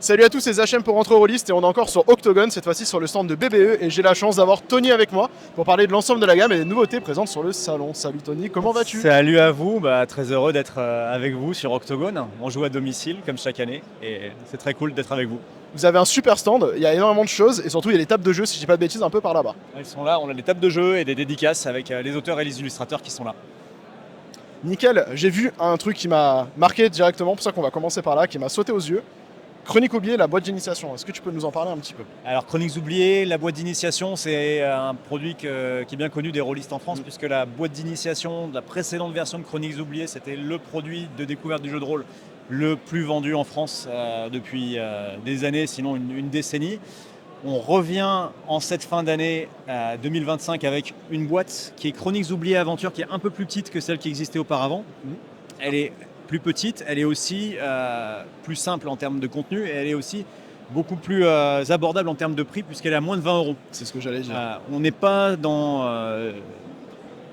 Salut à tous, c'est Zachem pour Entre Rollistes et on est encore sur Octogone, cette fois-ci sur le stand de BBE et j'ai la chance d'avoir Tony avec moi pour parler de l'ensemble de la gamme et des nouveautés présentes sur le salon. Salut Tony, comment vas-tu? Salut à vous, très heureux d'être avec vous sur Octogone. On joue à domicile comme chaque année et c'est très cool d'être avec vous. Vous avez un super stand, il y a énormément de choses et surtout il y a des tables de jeux, si je dis pas de bêtises, un peu par là-bas. Elles sont là, on a des tables de jeu et des dédicaces avec les auteurs et les illustrateurs qui sont là. Nickel, j'ai vu un truc qui m'a marqué directement, pour ça qu'on va commencer par là, qui m'a sauté aux yeux. Chronique oubliée, la boîte d'initiation. Est-ce que tu peux nous en parler un petit peu? Alors Chroniques oubliées, la boîte d'initiation, c'est un produit qui est bien connu des rôlistes en France puisque la boîte d'initiation de la précédente version de Chroniques oubliées, c'était le produit de découverte du jeu de rôle le plus vendu en France depuis des années, sinon une décennie. On revient en cette fin d'année 2025 avec une boîte qui est Chroniques oubliées Aventure, qui est un peu plus petite que celle qui existait auparavant. Elle est plus petite, elle est aussi plus simple en termes de contenu et elle est aussi beaucoup plus abordable en termes de prix puisqu'elle est à moins de 20 euros. C'est ce que j'allais dire. On n'est pas dans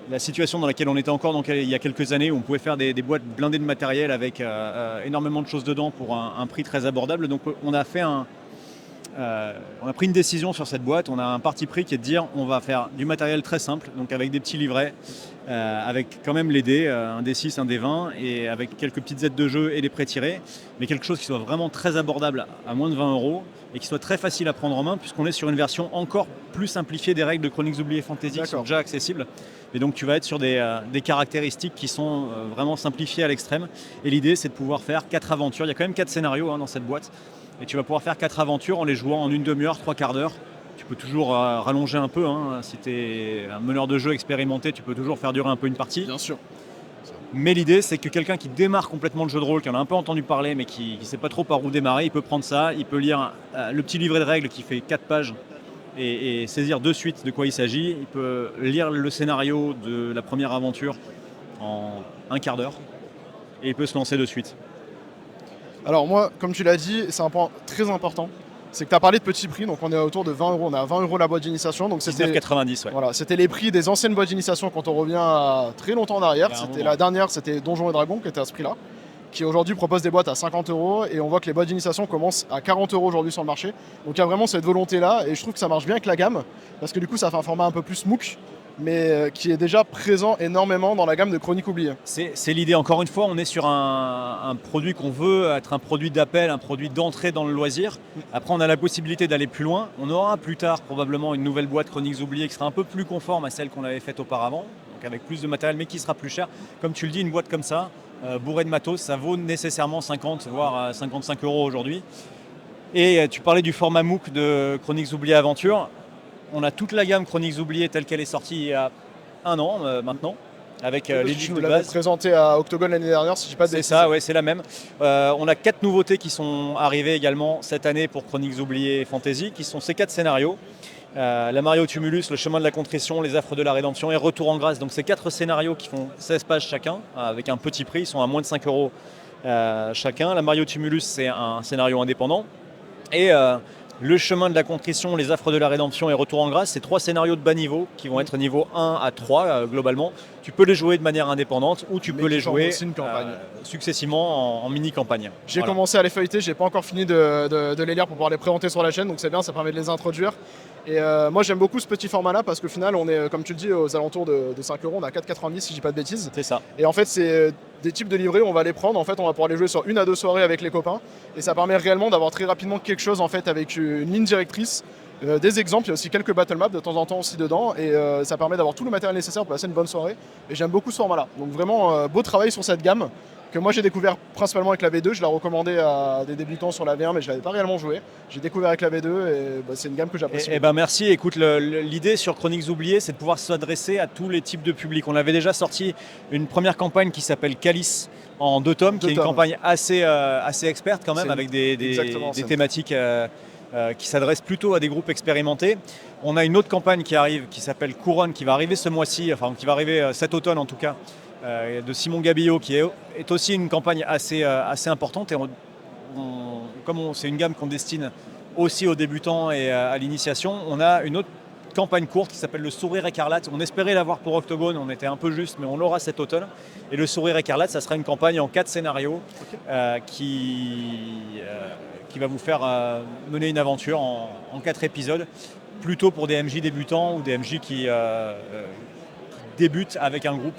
la situation dans laquelle on était encore il y a quelques années où on pouvait faire des boîtes blindées de matériel avec énormément de choses dedans pour un prix très abordable. Donc on a pris une décision sur cette boîte, on a un parti pris qui est de dire on va faire du matériel très simple, donc avec des petits livrets, avec quand même les dés, un dé 6, un dé 20, et avec quelques petites aides de jeu et des prêts tirés, mais quelque chose qui soit vraiment très abordable à moins de 20 euros et qui soit très facile à prendre en main puisqu'on est sur une version encore plus simplifiée des règles de Chroniques oubliées Fantasy qui sont déjà accessibles. Et donc tu vas être sur des caractéristiques qui sont vraiment simplifiées à l'extrême. Et l'idée c'est de pouvoir faire 4 aventures, il y a quand même 4 scénarios dans cette boîte. Et tu vas pouvoir faire 4 aventures en les jouant en une demi-heure, 3/4 d'heure. Tu peux toujours rallonger un peu. Si tu es un meneur de jeu expérimenté, tu peux toujours faire durer un peu une partie. Bien sûr. Mais l'idée, c'est que quelqu'un qui démarre complètement le jeu de rôle, qui en a un peu entendu parler, mais qui ne sait pas trop par où démarrer, il peut prendre ça, il peut lire le petit livret de règles qui fait 4 pages et saisir de suite de quoi il s'agit. Il peut lire le scénario de la première aventure en un quart d'heure et il peut se lancer de suite. Alors moi, comme tu l'as dit, c'est un point très important. C'est que tu as parlé de petits prix, donc on est autour de 20 euros. On a 20 euros la boîte d'initiation. Donc c'était 19,90, ouais. Voilà, c'était les prix des anciennes boîtes d'initiation quand on revient à très longtemps en arrière. C'était la dernière, c'était Donjons et Dragons qui était à ce prix-là, qui aujourd'hui propose des boîtes à 50 euros. Et on voit que les boîtes d'initiation commencent à 40 euros aujourd'hui sur le marché. Donc il y a vraiment cette volonté-là. Et je trouve que ça marche bien avec la gamme, parce que du coup ça fait un format un peu plus MOOC, mais qui est déjà présent énormément dans la gamme de Chroniques oubliées. C'est l'idée. Encore une fois, on est sur un produit qu'on veut être un produit d'appel, un produit d'entrée dans le loisir. Après, on a la possibilité d'aller plus loin. On aura plus tard probablement une nouvelle boîte Chroniques oubliées qui sera un peu plus conforme à celle qu'on avait faite auparavant, donc avec plus de matériel, mais qui sera plus cher. Comme tu le dis, une boîte comme ça, bourrée de matos, ça vaut nécessairement 50 voire 55 euros aujourd'hui. Et tu parlais du format MOOC de Chroniques oubliées Aventure. On a toute la gamme Chroniques oubliées telle qu'elle est sortie il y a un an maintenant, avec les livres de base. Présenté à Octogone l'année dernière, si je dis pas de bêtises. C'est ça, ouais, c'est la même. On a 4 nouveautés qui sont arrivées également cette année pour Chroniques oubliées Fantasy, qui sont ces 4 scénarios. La Mario Tumulus, le chemin de la contrition, les affres de la rédemption et Retour en grâce. Donc ces 4 scénarios qui font 16 pages chacun, avec un petit prix, ils sont à moins de 5 euros chacun. La Mario Tumulus, c'est un scénario indépendant. Et le chemin de la contrition, les affres de la rédemption et Retour en grâce, c'est 3 scénarios de bas niveau qui vont être niveau 1 à 3 globalement. Tu peux les jouer de manière indépendante ou tu peux les jouer successivement en mini-campagne. J'ai commencé à les feuilleter, j'ai pas encore fini de les lire pour pouvoir les présenter sur la chaîne, donc c'est bien, ça permet de les introduire. Et moi j'aime beaucoup ce petit format là parce qu'au final on est, comme tu le dis, aux alentours de 5 euros, on a 4,90 si je dis pas de bêtises. C'est ça. Et en fait c'est des types de livrets, on va les prendre, en fait on va pouvoir les jouer sur 1 à 2 soirées avec les copains. Et ça permet réellement d'avoir très rapidement quelque chose en fait avec une ligne directrice. Des exemples, il y a aussi quelques battle maps de temps en temps aussi dedans et ça permet d'avoir tout le matériel nécessaire pour passer une bonne soirée et j'aime beaucoup ce format là. Donc vraiment beau travail sur cette gamme que moi j'ai découvert principalement avec la V2, je l'ai recommandé à des débutants sur la V1 mais je l'avais pas réellement joué. J'ai découvert avec la V2 et c'est une gamme que j'apprécie. Merci, écoute, l'idée sur Chroniques oubliées c'est de pouvoir s'adresser à tous les types de publics. On avait déjà sorti une première campagne qui s'appelle Calice en 2 tomes, qui est une campagne assez experte quand même, avec des thématiques qui s'adresse plutôt à des groupes expérimentés. On a une autre campagne qui arrive, qui s'appelle Couronne, qui va arriver ce mois-ci, enfin qui va arriver cet automne en tout cas, de Simon Gabillot, qui est aussi une campagne assez importante. Et comme c'est une gamme qu'on destine aussi aux débutants et à l'initiation, on a une autre campagne courte qui s'appelle le Sourire écarlate. On espérait l'avoir pour Octogone, on était un peu juste, mais on l'aura cet automne. Et le Sourire écarlate, ça sera une campagne en 4 scénarios qui qui va vous faire mener une aventure en 4 épisodes, plutôt pour des MJ débutants ou des MJ qui débutent avec un groupe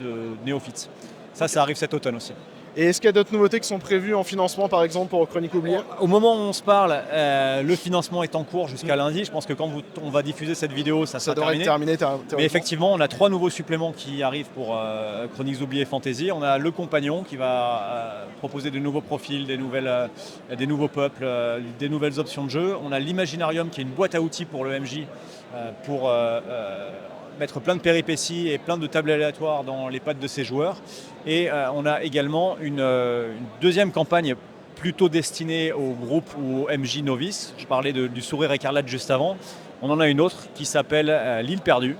de néophytes. Ça arrive cet automne aussi. Et est-ce qu'il y a d'autres nouveautés qui sont prévues en financement, par exemple, pour Chroniques oubliées ? Au moment où on se parle, le financement est en cours jusqu'à lundi. Je pense que quand on va diffuser cette vidéo, ça sera devrait terminé. être terminé. Mais effectivement, on a 3 nouveaux suppléments qui arrivent pour Chroniques oubliées Fantasy. On a le Compagnon qui va proposer de nouveaux profils, des nouveaux peuples, des nouvelles options de jeu. On a l'Imaginarium qui est une boîte à outils pour le MJ pour mettre plein de péripéties et plein de tables aléatoires dans les pattes de ses joueurs. Et on a également une deuxième campagne plutôt destinée au groupe ou au MJ novice. Je parlais du sourire écarlate juste avant. On en a une autre qui s'appelle l'île perdue,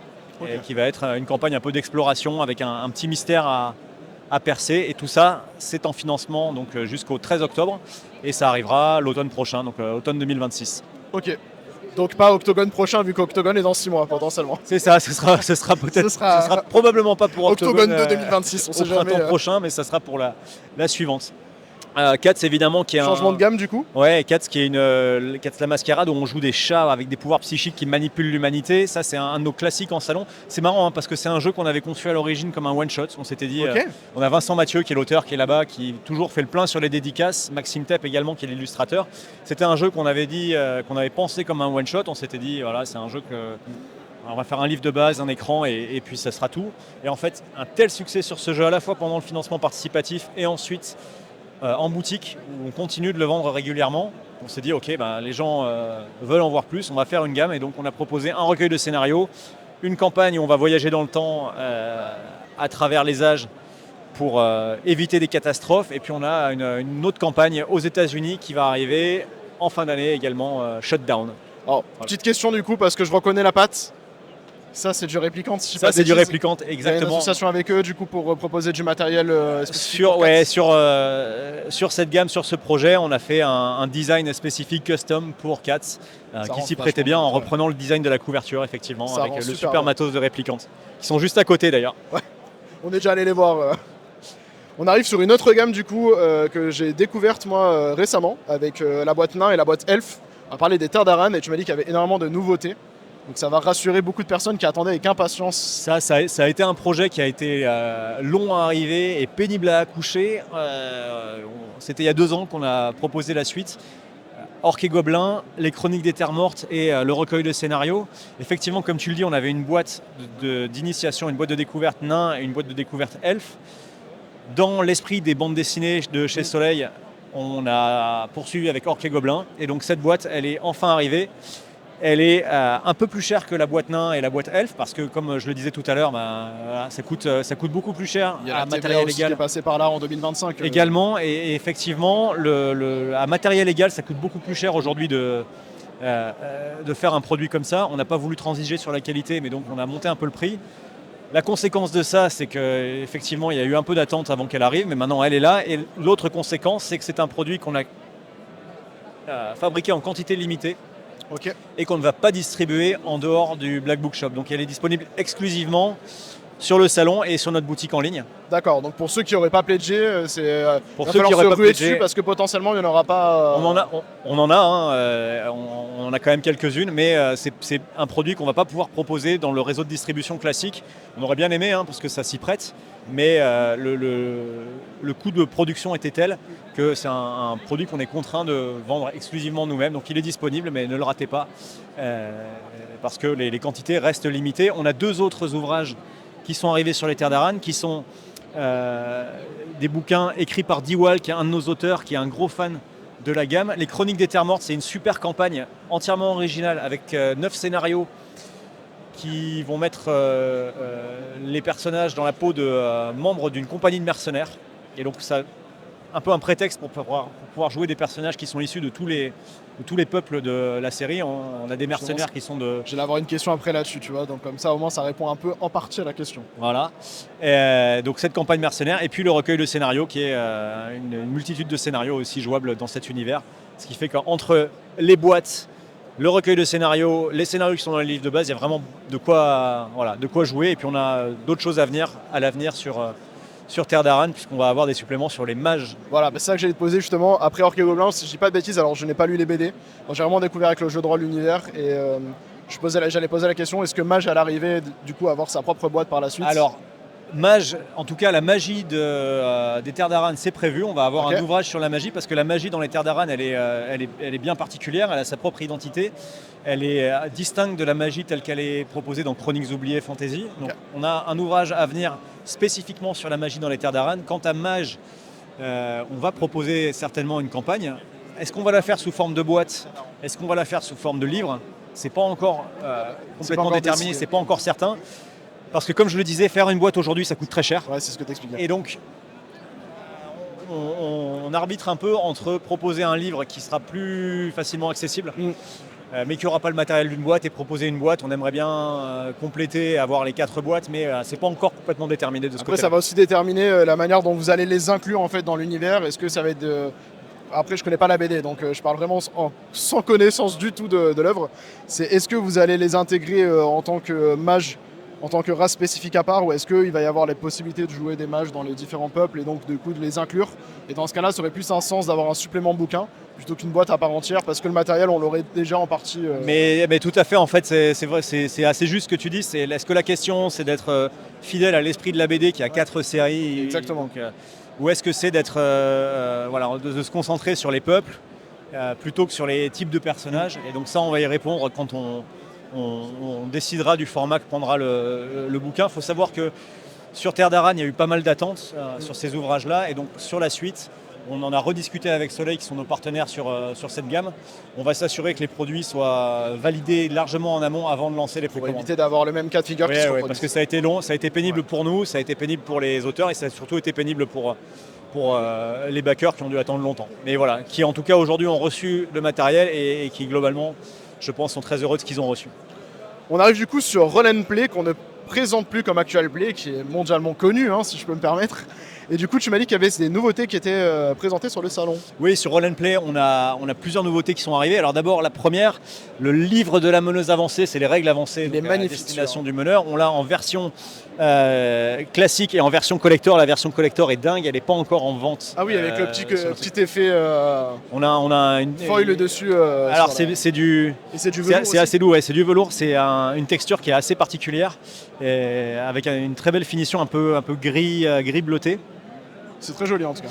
et qui va être une campagne un peu d'exploration avec un petit mystère à percer. Et tout ça, c'est en financement donc, jusqu'au 13 octobre. Et ça arrivera l'automne prochain, donc automne 2026. Ok. Donc pas Octogone prochain, vu qu'Octogone est dans 6 mois potentiellement. C'est ça, ce sera peut-être, ce sera probablement pas pour Octogone de 2026, on sait jamais. Au printemps prochain, mais ça sera pour la suivante. Katz évidemment qui est changement de gamme du coup. Ouais, Katz qui est Katz la Mascarade où on joue des chats avec des pouvoirs psychiques qui manipulent l'humanité. Ça c'est un de nos classiques en salon. C'est marrant parce que c'est un jeu qu'on avait conçu à l'origine comme un one shot. On s'était dit, on a Vincent Mathieu qui est l'auteur qui est là-bas, qui toujours fait le plein sur les dédicaces. Maxime Tepp également qui est l'illustrateur. C'était un jeu qu'on avait dit, qu'on avait pensé comme un one shot. On s'était dit voilà c'est un jeu on va faire un livre de base, un écran et puis ça sera tout. Et en fait un tel succès sur ce jeu à la fois pendant le financement participatif et ensuite en boutique où on continue de le vendre régulièrement. On s'est dit ok, les gens veulent en voir plus, on va faire une gamme et donc on a proposé un recueil de scénarios, une campagne où on va voyager dans le temps à travers les âges pour éviter des catastrophes et puis on a une autre campagne aux États-Unis qui va arriver en fin d'année également, Shutdown. Alors, petite question du coup parce que je reconnais la patte. Ça, c'est du Réplicante. Ça, c'est du Réplicante, exactement. Il y a une association avec eux, du coup, pour proposer du matériel spécifique. Sur cette gamme, sur ce projet, on a fait un design spécifique custom pour Katz, qui s'y prêtait bien en reprenant le design de la couverture, effectivement, ça avec le super matos de Réplicante, qui sont juste à côté d'ailleurs. Ouais, on est déjà allé les voir. On arrive sur une autre gamme, du coup, que j'ai découverte, moi, récemment, avec la boîte Nain et la boîte Elf. On a parlé des Terres d'Aran et tu m'as dit qu'il y avait énormément de nouveautés. Donc ça va rassurer beaucoup de personnes qui attendaient avec impatience. Ça a été un projet qui a été long à arriver et pénible à accoucher. C'était il y a 2 ans qu'on a proposé la suite. Orques et Gobelins, les Chroniques des Terres Mortes et le recueil de scénarios. Effectivement, comme tu le dis, on avait une boîte d'initiation, une boîte de découverte Nain et une boîte de découverte Elf. Dans l'esprit des bandes dessinées de chez Soleil, on a poursuivi avec Orques et Gobelins. Et donc cette boîte, elle est enfin arrivée. Elle est un peu plus chère que la boîte Nain et la boîte Elf parce que, comme je le disais tout à l'heure, ça coûte beaucoup plus cher. Il y a à la matériel TVA aussi égal qui est passé par là en 2025. Également, et effectivement, à matériel égal, ça coûte beaucoup plus cher aujourd'hui de faire un produit comme ça. On n'a pas voulu transiger sur la qualité, mais donc on a monté un peu le prix. La conséquence de ça, c'est qu'effectivement, il y a eu un peu d'attente avant qu'elle arrive, mais maintenant elle est là. Et l'autre conséquence, c'est que c'est un produit qu'on a fabriqué en quantité limitée. Okay. Et qu'on ne va pas distribuer en dehors du Black Book Shop. Donc elle est disponible exclusivement sur le salon et sur notre boutique en ligne. D'accord, donc pour ceux qui n'auraient pas pledgé, c'est pour ceux qui n'auraient pas pledgé dessus parce que potentiellement il n'y en aura pas. On en a quand même quelques-unes, mais c'est un produit qu'on ne va pas pouvoir proposer dans le réseau de distribution classique. On aurait bien aimé parce que ça s'y prête, mais le coût de production était tel que c'est un produit qu'on est contraint de vendre exclusivement nous-mêmes. Donc il est disponible, mais ne le ratez pas parce que les quantités restent limitées. On a 2 autres ouvrages qui sont arrivés sur les Terres d'Aran, qui sont des bouquins écrits par Diwal, qui est un de nos auteurs, qui est un gros fan de la gamme. Les Chroniques des Terres Mortes, c'est une super campagne entièrement originale avec 9 scénarios qui vont mettre les personnages dans la peau de membres d'une compagnie de mercenaires. Et donc ça un peu un prétexte pour pouvoir jouer des personnages qui sont issus de tous les peuples de la série. On a des mercenaires qui sont de... J'allais avoir une question après là-dessus, tu vois, donc comme ça au moins ça répond un peu en partie à la question. Voilà, donc cette campagne mercenaire, et puis le recueil de scénarios qui est une multitude de scénarios aussi jouables dans cet univers, ce qui fait qu'entre les boîtes, le recueil de scénarios, les scénarios qui sont dans les livres de base, il y a vraiment de quoi jouer, et puis on a d'autres choses à l'avenir sur sur Terre d'Aran, puisqu'on va avoir des suppléments sur les mages. Voilà, c'est ça que j'allais te poser justement. Après Orc et Gobelins, si je dis pas de bêtises, alors je n'ai pas lu les BD. J'ai vraiment découvert avec le jeu de rôle l'univers et j'allais poser la question, est-ce que Mage à l'arrivée du coup avoir sa propre boîte par la suite? Alors, Mage, en tout cas la magie des Terres d'Aran, c'est prévu. On va avoir un ouvrage sur la magie, parce que la magie dans les Terres d'Aran, elle est bien particulière, elle a sa propre identité. Elle est distincte de la magie telle qu'elle est proposée dans Chroniques oubliées Fantasy. Donc on a un ouvrage à venir spécifiquement sur la magie dans les Terres d'Aran. Quant à Mage, on va proposer certainement une campagne. Est-ce qu'on va la faire sous forme de boîte? Est-ce qu'on va la faire sous forme de livre? C'est pas encore complètement déterminé, c'est pas encore certain. Parce que comme je le disais, faire une boîte aujourd'hui, ça coûte très cher. Ouais, c'est ce que tu expliquais. Et donc, on arbitre un peu entre proposer un livre qui sera plus facilement accessible, mais qui n'aura pas le matériel d'une boîte, et proposer une boîte. On aimerait bien compléter, avoir les 4 boîtes, mais c'est pas encore complètement déterminé de ce côté-là. Après, ça va aussi déterminer la manière dont vous allez les inclure en fait dans l'univers. Est-ce que ça va être Après, je connais pas la BD, donc je parle vraiment sans connaissance du tout de l'œuvre. Est-ce que vous allez les intégrer en tant que mage, en tant que race spécifique à part, ou est-ce qu'il va y avoir les possibilités de jouer des mages dans les différents peuples et donc du coup de les inclure? Et dans ce cas-là, ça aurait plus un sens d'avoir un supplément bouquin plutôt qu'une boîte à part entière, parce que le matériel, on l'aurait déjà en partie. Mais tout à fait, en fait, c'est vrai, c'est assez juste ce que tu dis. Est-ce que la question, c'est d'être fidèle à l'esprit de la BD qui a 4 séries? Exactement. Donc, ou est-ce que c'est d'être, de se concentrer sur les peuples plutôt que sur les types de personnages? Et donc ça, on va y répondre quand on décidera du format que prendra le bouquin. Il faut savoir que sur Terre d'Aran, il y a eu pas mal d'attentes sur ces ouvrages-là, et donc sur la suite, on en a rediscuté avec Soleil, qui sont nos partenaires sur cette gamme. On va s'assurer que les produits soient validés largement en amont avant de lancer les précommandes. Pour éviter d'avoir le même cas de figure qui se reproduise. Parce que ça a été long, ça a été pénible pour nous, ça a été pénible pour les auteurs, et ça a surtout été pénible pour les backers qui ont dû attendre longtemps. Mais voilà, qui en tout cas aujourd'hui ont reçu le matériel et qui globalement, je pense, sont très heureux de ce qu'ils ont reçu. On arrive du coup sur Roll & Play, qu'on ne présente plus comme Actual Play, qui est mondialement connu, si je peux me permettre. Et du coup, tu m'as dit qu'il y avait des nouveautés qui étaient présentées sur le salon. Oui, sur Roll & Play, on a plusieurs nouveautés qui sont arrivées. Alors d'abord, la première, le livre de la meneuse avancée, c'est les règles avancées à destination du meneur. On l'a en version classique et en version collector. La version collector est dingue, elle n'est pas encore en vente. Ah oui, avec le petit effet on a une foil dessus. Alors c'est du velours. C'est assez doux, c'est du velours. C'est une texture qui est assez particulière, avec une très belle finition un peu gris bleuté. C'est très joli en tout cas.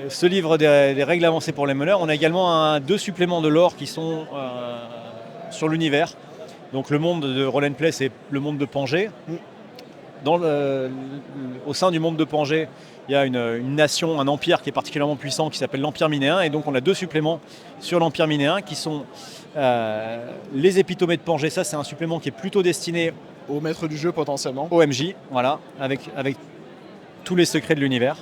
Ce livre des règles avancées pour les meneurs. On a également 2 suppléments de lore qui sont sur l'univers. Donc le monde de Roll & Play, c'est le monde de Pangée. Au sein du monde de Pangée, il y a une nation, un empire qui est particulièrement puissant, qui s'appelle l'Empire Minéen. Et donc on a 2 suppléments sur l'Empire Minéen qui sont les épitomées de Pangée. Ça, c'est un supplément qui est plutôt destiné au maître du jeu potentiellement. Au MJ, voilà, avec tous les secrets de l'univers.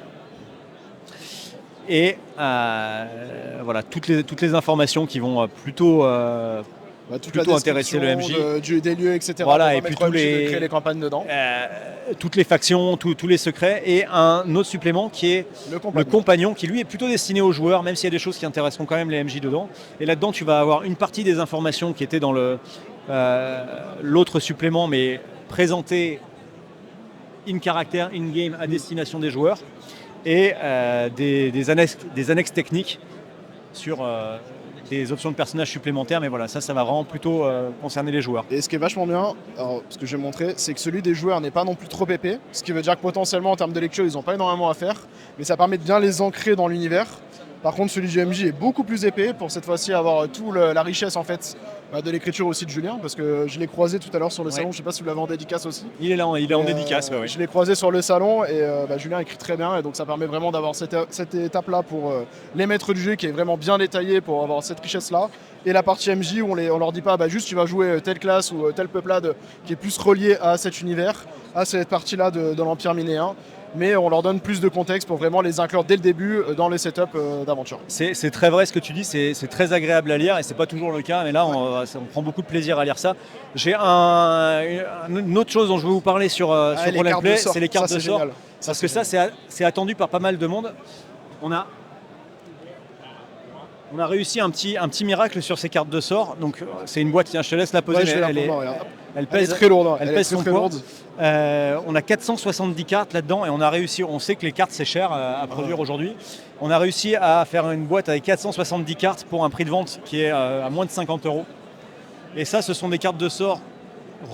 Et voilà, toutes les informations qui vont plutôt intéresser le MJ. Des lieux, etc. Voilà, et puis de créer les campagnes dedans. Toutes les factions, tous les secrets. Et un autre supplément qui est le compagnon, qui lui est plutôt destiné aux joueurs, même s'il y a des choses qui intéresseront quand même les MJ dedans. Et là-dedans, tu vas avoir une partie des informations qui étaient dans l'autre supplément, mais présentées in caractère, in game, à destination des joueurs, et des annexes techniques sur des options de personnages supplémentaires, mais voilà, ça va vraiment plutôt concerner les joueurs. Et ce qui est vachement bien, ce que je vais montrer, c'est que celui des joueurs n'est pas non plus trop épais, ce qui veut dire que potentiellement en termes de lecture, ils n'ont pas énormément à faire, mais ça permet de bien les ancrer dans l'univers. Par contre, celui du MJ est beaucoup plus épais pour cette fois-ci avoir toute la richesse en fait de l'écriture aussi de Julien, parce que je l'ai croisé tout à l'heure sur le salon. Je ne sais pas si vous l'avez en dédicace aussi. Il est là, il est en dédicace. Je l'ai croisé sur le salon et Julien écrit très bien, et donc ça permet vraiment d'avoir cette étape-là pour les maîtres du jeu qui est vraiment bien détaillée pour avoir cette richesse-là. Et la partie MJ où on leur dit pas juste tu vas jouer telle classe ou tel peuplade qui est plus relié à cet univers, à cette partie-là de l'Empire Minéen. Mais on leur donne plus de contexte pour vraiment les inclure dès le début dans les setups d'aventure. C'est très vrai ce que tu dis, c'est très agréable à lire, et c'est pas toujours le cas, mais là on prend beaucoup de plaisir à lire ça. J'ai une autre chose dont je veux vous parler sur Roll & Play, c'est les cartes de sort. Génial. Parce que ça, c'est attendu par pas mal de monde. On a, On a réussi un petit miracle sur ces cartes de sort. Donc c'est une boîte, tiens, je te laisse la poser. Ouais, elle est pèse très lourde. Hein. Elle pèse son poids. On a 470 cartes là-dedans et on a réussi. On sait que les cartes c'est cher à produire aujourd'hui. On a réussi à faire une boîte avec 470 cartes pour un prix de vente qui est à moins de 50 €. Et ça, ce sont des cartes de sort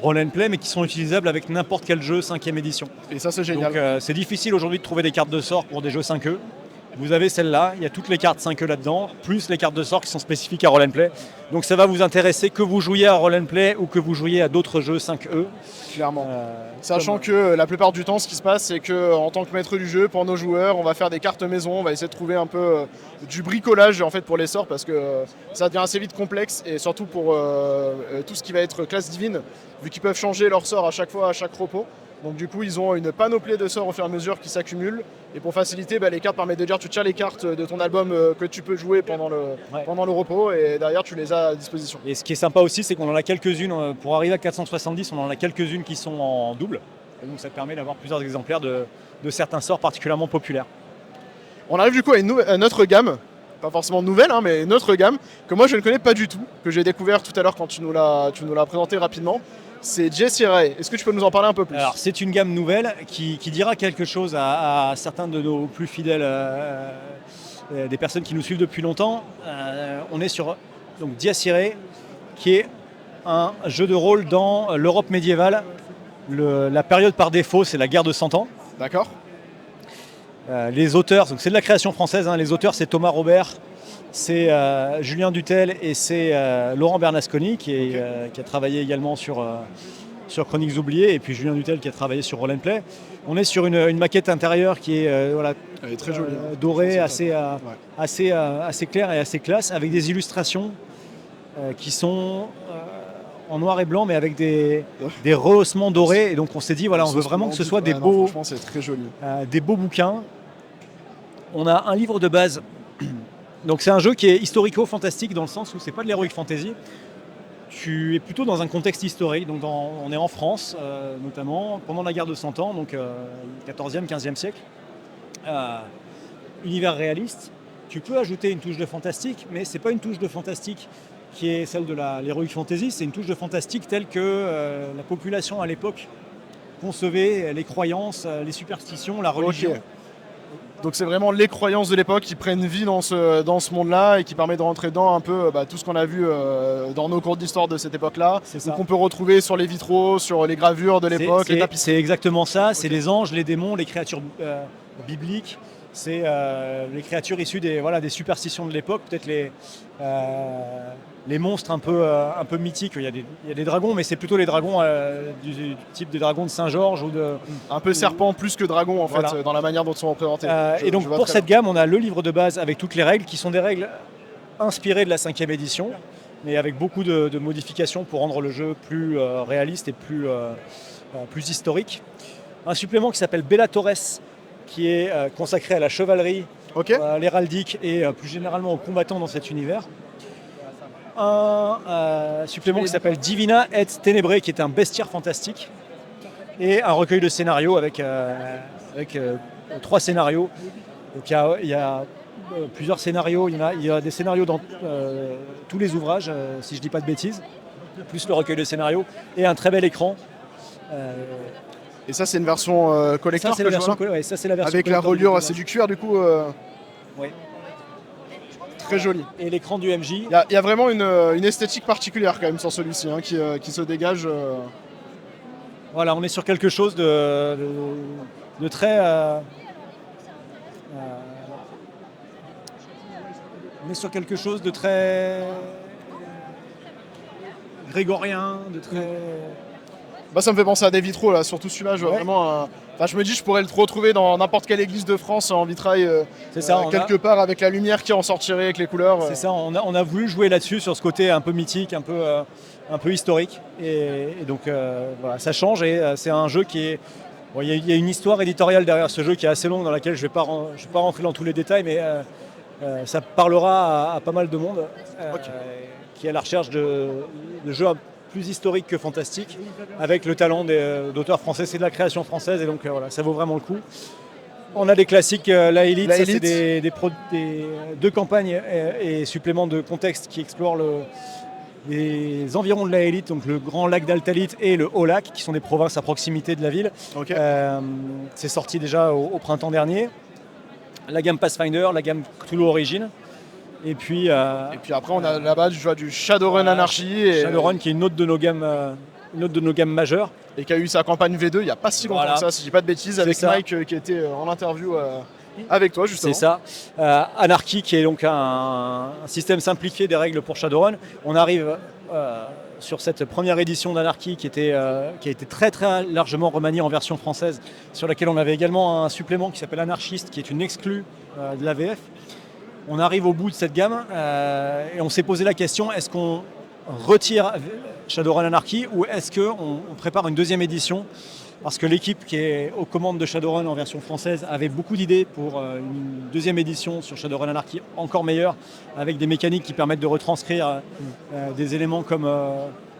roll and play, mais qui sont utilisables avec n'importe quel jeu 5e édition. Et ça, c'est génial. Donc c'est difficile aujourd'hui de trouver des cartes de sort pour des jeux 5e. Vous avez celle-là, il y a toutes les cartes 5e là-dedans, plus les cartes de sort qui sont spécifiques à roll and play. Donc ça va vous intéresser que vous jouiez à roll and play ou que vous jouiez à d'autres jeux 5e. Clairement. Sachant que la plupart du temps, ce qui se passe, c'est qu'en tant que maître du jeu, pour nos joueurs, on va faire des cartes maison, on va essayer de trouver un peu du bricolage en fait, pour les sorts, parce que ça devient assez vite complexe, et surtout pour tout ce qui va être classe divine, vu qu'ils peuvent changer leur sort à chaque fois, à chaque repos. Donc du coup, ils ont une panoplie de sorts au fur et à mesure qui s'accumulent. Et pour faciliter, les cartes permettent de dire tu tires les cartes de ton album que tu peux jouer pendant le repos, et derrière tu les as à disposition. Et ce qui est sympa aussi, c'est qu'on en a quelques-unes, pour arriver à 470, on en a quelques-unes qui sont en double. Et donc ça te permet d'avoir plusieurs exemplaires de certains sorts particulièrement populaires. On arrive du coup à une autre gamme, pas forcément nouvelle, hein, mais une autre gamme que moi je ne connais pas du tout, que j'ai découvert tout à l'heure quand tu nous l'as présenté rapidement. C'est Jessie Ray. Est-ce que tu peux nous en parler un peu plus ? Alors, c'est une gamme nouvelle qui dira quelque chose à certains de nos plus fidèles, des personnes qui nous suivent depuis longtemps. On est sur Jessie Ray, qui est un jeu de rôle dans l'Europe médiévale. La période par défaut, c'est la guerre de 100 ans. D'accord. Les auteurs, donc c'est de la création française, hein, les auteurs c'est Thomas Robert, c'est Julien Dutel et c'est Laurent Bernasconi qui a travaillé également sur Chroniques oubliées, et puis Julien Dutel qui a travaillé sur Roll and Play. On est sur une maquette intérieure qui est, Elle est très jolie, dorée, assez claire et assez classe, avec des illustrations qui sont en noir et blanc, mais avec des rehaussements dorés. Et donc on s'est dit, on veut vraiment que ce soit des beaux bouquins. On a un livre de base. Donc c'est un jeu qui est historico-fantastique dans le sens où c'est pas de l'heroic fantasy. Tu es plutôt dans un contexte historique. Donc on est en France, notamment pendant la guerre de 100 ans, donc 14e, 15e siècle. Univers réaliste. Tu peux ajouter une touche de fantastique, mais c'est pas une touche de fantastique qui est celle de l'heroic fantasy. C'est une touche de fantastique telle que la population à l'époque concevait les croyances, les superstitions, la religion. Okay. Donc c'est vraiment les croyances de l'époque qui prennent vie dans ce monde-là et qui permet de rentrer dans un peu tout ce qu'on a vu dans nos cours d'histoire de cette époque-là, qu'on peut retrouver sur les vitraux, sur les gravures de l'époque, les tapisseries. C'est exactement ça, c'est les anges, les démons, les créatures bibliques, c'est les créatures issues des superstitions de l'époque, peut-être les monstres un peu mythiques. Il y a des dragons, mais c'est plutôt les dragons du type des dragons de Saint-Georges ou un peu serpent plus que dragon en fait, dans la manière dont ils sont représentés. Et donc pour cette gamme, on a le livre de base avec toutes les règles qui sont des règles inspirées de la 5e édition, mais avec beaucoup de modifications pour rendre le jeu plus réaliste et plus historique. Un supplément qui s'appelle Bella Torres, qui est consacré à la chevalerie, à l'héraldique et plus généralement aux combattants dans cet univers. Un supplément qui s'appelle Divina et Tenebrae, qui est un bestiaire fantastique, et un recueil de scénarios avec 3 scénarios. Donc il y a plusieurs scénarios, il y a des scénarios dans tous les ouvrages, si je ne dis pas de bêtises, plus le recueil de scénarios, et un très bel écran. Et ça, c'est une version collector. Ça, c'est la version avec la reliure, c'est du cuir du coup. Oui. Très joli. Et l'écran du MJ. Il y a vraiment une esthétique particulière quand même sur celui-ci, hein, qui se dégage. Voilà, on est sur quelque chose de très. On est sur quelque chose de très grégorien, de très. Ça me fait penser à des vitraux là, surtout celui-là, je vois vraiment. Je me dis, je pourrais le retrouver dans n'importe quelle église de France en vitrail, quelque part avec la lumière qui en sortirait, avec les couleurs. C'est ça, on a voulu jouer là-dessus, sur ce côté un peu mythique, un peu historique. Et donc voilà, ça change et c'est un jeu qui est. Bon, il y a une histoire éditoriale derrière ce jeu qui est assez longue, dans laquelle je ne vais pas rentrer dans tous les détails, mais ça parlera à pas mal de monde qui est à la recherche de jeux plus historique que fantastique, avec le talent d'auteurs français. C'est de la création française et donc ça vaut vraiment le coup. On a des classiques, la Elite, ça Elite. c'est des deux campagnes et suppléments de contexte qui explorent les environs de la Elite, donc le grand lac d'Altalit et le Haut-Lac, qui sont des provinces à proximité de la ville. Ok. C'est sorti déjà au printemps dernier. La gamme Pathfinder, la gamme Cthulhu Origin. Et puis après, on a là-bas du Shadowrun Anarchy. Shadowrun, qui est une autre de nos gammes majeures. Et qui a eu sa campagne V2 il n'y a pas si longtemps que ça, si je dis pas de bêtises, avec Mike qui était en interview avec toi justement. C'est ça. Anarchy, qui est donc un système simplifié des règles pour Shadowrun. On arrive sur cette première édition d'Anarchy qui a été très très largement remaniée en version française, sur laquelle on avait également un supplément qui s'appelle Anarchiste, qui est une exclue de l'AVF. On arrive au bout de cette gamme et on s'est posé la question, est-ce qu'on retire Shadowrun Anarchy ou est-ce qu'on prépare une deuxième édition? Parce que l'équipe qui est aux commandes de Shadowrun en version française avait beaucoup d'idées pour une deuxième édition sur Shadowrun Anarchy encore meilleure, avec des mécaniques qui permettent de retranscrire des éléments comme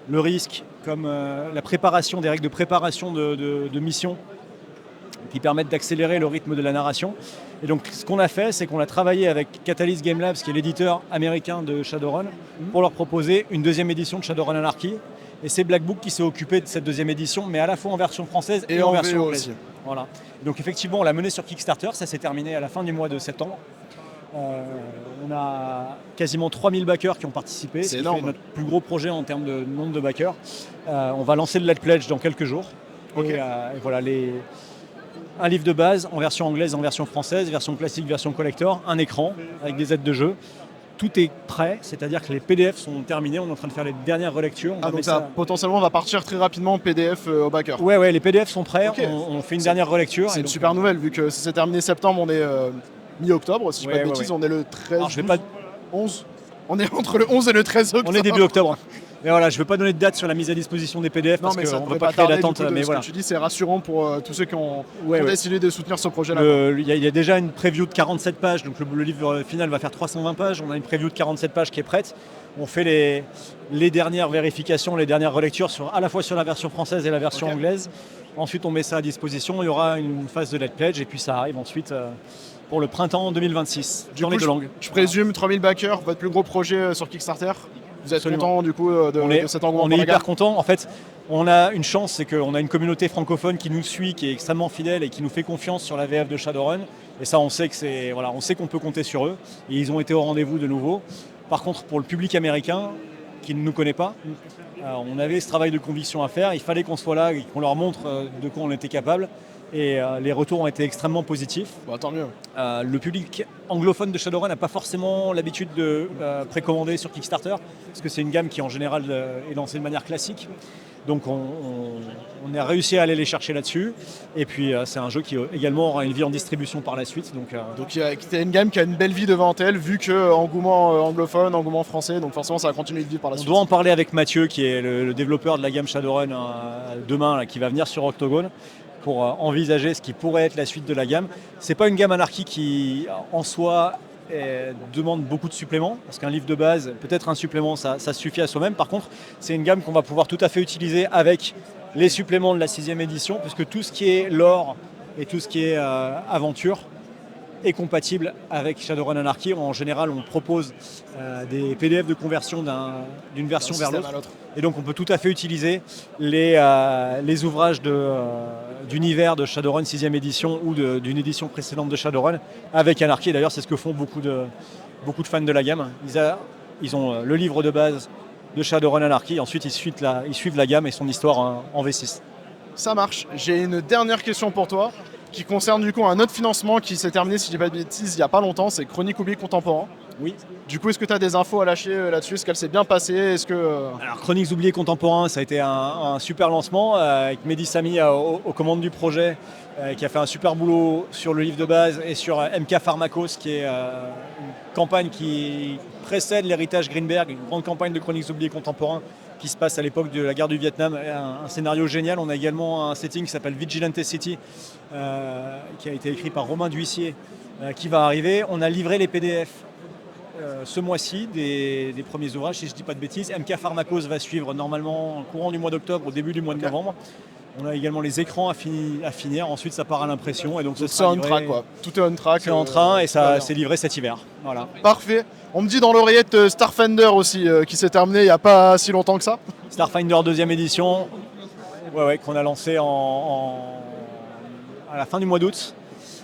le risque, comme la préparation, des règles de préparation de missions qui permettent d'accélérer le rythme de la narration. Et donc ce qu'on a fait, c'est qu'on a travaillé avec Catalyst Game Labs, qui est l'éditeur américain de Shadowrun, pour leur proposer une deuxième édition de Shadowrun Anarchy. Et c'est Black Book qui s'est occupé de cette deuxième édition, mais à la fois en version française et en version anglaise. Voilà. Donc effectivement, on l'a menée sur Kickstarter, ça s'est terminé à la fin du mois de septembre. On a quasiment 3000 backers qui ont participé, c'est énorme. C'est notre plus gros projet en termes de nombre de backers. On va lancer le Let Pledge dans quelques jours. Okay. Et voilà, un livre de base en version anglaise, en version française, version classique, version collector, un écran avec des aides de jeu. Tout est prêt, c'est-à-dire que les PDF sont terminés, on est en train de faire les dernières relectures. Donc ça, potentiellement, on va partir très rapidement en PDF au backer. Ouais, les PDF sont prêts, okay. on fait une dernière relecture. C'est une super nouvelle, vu que c'est terminé septembre, on est mi-octobre, si je ne dis pas de bêtises, on est le 13, alors, 11. On est entre le 11 et le 13 octobre. On est début octobre. Mais voilà, je ne veux pas donner de date sur la mise à disposition des PDF parce qu'on ne veut pas créer d'attente. Mais voilà. Ce que tu dis, c'est rassurant pour tous ceux qui ont décidé de soutenir ce projet-là. Il y a déjà une preview de 47 pages, donc le livre final va faire 320 pages. On a une preview de 47 pages qui est prête. On fait les dernières vérifications, les dernières relectures à la fois sur la version française et la version anglaise. Ensuite, on met ça à disposition. Il y aura une phase de Let Pledge et puis ça arrive ensuite pour le printemps 2026. Du coup, je présume 3000 backers, votre plus gros projet sur Kickstarter. Vous êtes content du coup de cet engouement? On est hyper content. En fait, on a une chance, c'est qu'on a une communauté francophone qui nous suit, qui est extrêmement fidèle et qui nous fait confiance sur la VF de Shadowrun. Et ça, on sait on sait qu'on peut compter sur eux. Et ils ont été au rendez-vous de nouveau. Par contre, pour le public américain qui ne nous connaît pas, on avait ce travail de conviction à faire. Il fallait qu'on soit là et qu'on leur montre de quoi on était capable. Et les retours ont été extrêmement positifs. Bah, tant mieux. Le public anglophone de Shadowrun n'a pas forcément l'habitude de précommander sur Kickstarter, parce que c'est une gamme qui en général est lancée de manière classique. Donc on a réussi à aller les chercher là-dessus. Et puis c'est un jeu qui également aura une vie en distribution par la suite. Donc il y a une gamme qui a une belle vie devant elle, vu que engouement anglophone, engouement français, donc forcément ça va continuer de vivre par la suite. On doit en parler avec Mathieu, qui est le développeur de la gamme Shadowrun demain, là, qui va venir sur Octogone, pour envisager ce qui pourrait être la suite de la gamme. C'est pas une gamme Anarchy qui, en soi, demande beaucoup de suppléments, parce qu'un livre de base, peut-être un supplément, ça suffit à soi-même. Par contre, c'est une gamme qu'on va pouvoir tout à fait utiliser avec les suppléments de la 6e édition, puisque tout ce qui est lore et tout ce qui est aventure est compatible avec Shadowrun Anarchy. En général, on propose des PDF de conversion d'une version vers l'autre. Et donc, on peut tout à fait utiliser les ouvrages d'univers de Shadowrun 6e édition ou d'une édition précédente de Shadowrun avec Anarchy. D'ailleurs, c'est ce que font beaucoup de fans de la gamme. Ils ont le livre de base de Shadowrun Anarchy. Ensuite, ils suivent la gamme et son histoire en V6. Ça marche. J'ai une dernière question pour toi, qui concerne du coup un autre financement qui s'est terminé, si je dis pas de bêtises, il n'y a pas longtemps, c'est Chroniques oubliées contemporain. Oui. Du coup, est-ce que tu as des infos à lâcher là-dessus? Est-ce qu'elle s'est bien passée? Alors, Chroniques oubliées contemporain, ça a été un super lancement avec Mehdi Sami aux commandes du projet, qui a fait un super boulot sur le livre de base et sur MK Pharmacos, qui est une campagne qui précède l'héritage Greenberg, une grande campagne de Chroniques oubliées contemporain qui se passe à l'époque de la guerre du Vietnam. Un scénario génial. On a également un setting qui s'appelle Vigilante City, qui a été écrit par Romain D'Huissier, qui va arriver. On a livré les PDF ce mois-ci des premiers ouvrages, si je ne dis pas de bêtises. MK Pharmacos va suivre normalement au courant du mois d'octobre, au début du mois de novembre. On a également les écrans à finir. Ensuite, ça part à l'impression. Et donc, c'est on track, quoi. Tout est on track. C'est en train et ça s'est livré cet hiver. Voilà. Parfait. On me dit dans l'oreillette Starfinder aussi, qui s'est terminé il n'y a pas si longtemps que ça. Starfinder deuxième édition, qu'on a lancé à la fin du mois d'août.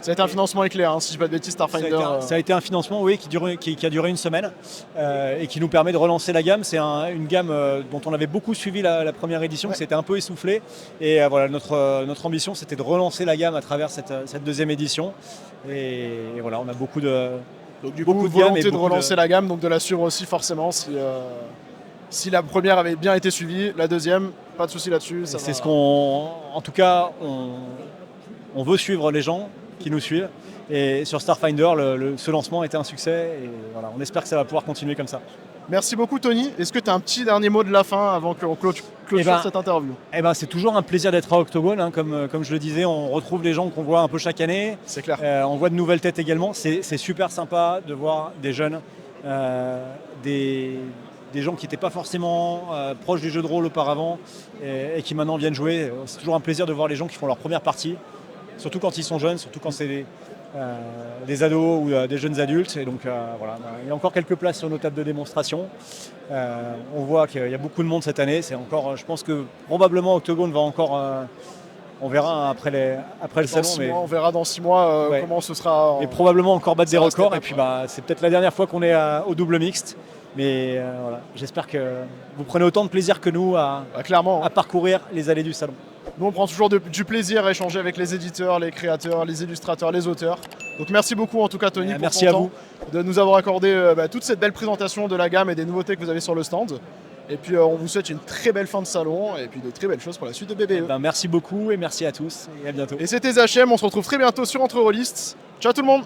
Ça a été un financement éclair, hein, si je ne dis pas de bêtises, Starfinder. Ça a été un financement, oui, qui a duré une semaine et qui nous permet de relancer la gamme. C'est une gamme dont on avait beaucoup suivi la première édition, qui s'était un peu essoufflée. Et voilà, notre ambition, c'était de relancer la gamme à travers cette deuxième édition. Et voilà, on a beaucoup de... Donc du coup, volonté de relancer la gamme, donc de la suivre aussi forcément si la première avait bien été suivie, la deuxième, pas de souci là-dessus. C'est ce qu'on... En tout cas, on veut suivre les gens qui nous suivent. Et sur Starfinder, ce lancement a été un succès. Et voilà, on espère que ça va pouvoir continuer comme ça. Merci beaucoup Tony. Est-ce que tu as un petit dernier mot de la fin avant qu'on clôture cette interview? C'est toujours un plaisir d'être à Octogone. Hein, comme je le disais, on retrouve les gens qu'on voit un peu chaque année. C'est clair. On voit de nouvelles têtes également. C'est super sympa de voir des jeunes, des gens qui n'étaient pas forcément proches du jeu de rôle auparavant et qui maintenant viennent jouer. C'est toujours un plaisir de voir les gens qui font leur première partie, surtout quand ils sont jeunes, surtout quand c'est des ados ou des jeunes adultes. Et donc voilà, il y a encore quelques places sur nos tables de démonstration. On voit qu'il y a beaucoup de monde cette année. C'est encore, je pense que probablement Octogone va encore... on verra après le salon. On verra dans 6 mois comment ce sera. Et probablement encore battre des records. Et puis c'est peut-être la dernière fois qu'on est au double mixte. Mais voilà, j'espère que vous prenez autant de plaisir que nous à parcourir les allées du salon. Nous, on prend toujours du plaisir à échanger avec les éditeurs, les créateurs, les illustrateurs, les auteurs. Donc merci beaucoup en tout cas Tony pour ton temps, de nous avoir accordé toute cette belle présentation de la gamme et des nouveautés que vous avez sur le stand. Et puis on vous souhaite une très belle fin de salon et puis de très belles choses pour la suite de BBE. Merci beaucoup et merci à tous et à bientôt. Et c'était Zachem, on se retrouve très bientôt sur Entre Rollistes. Ciao tout le monde!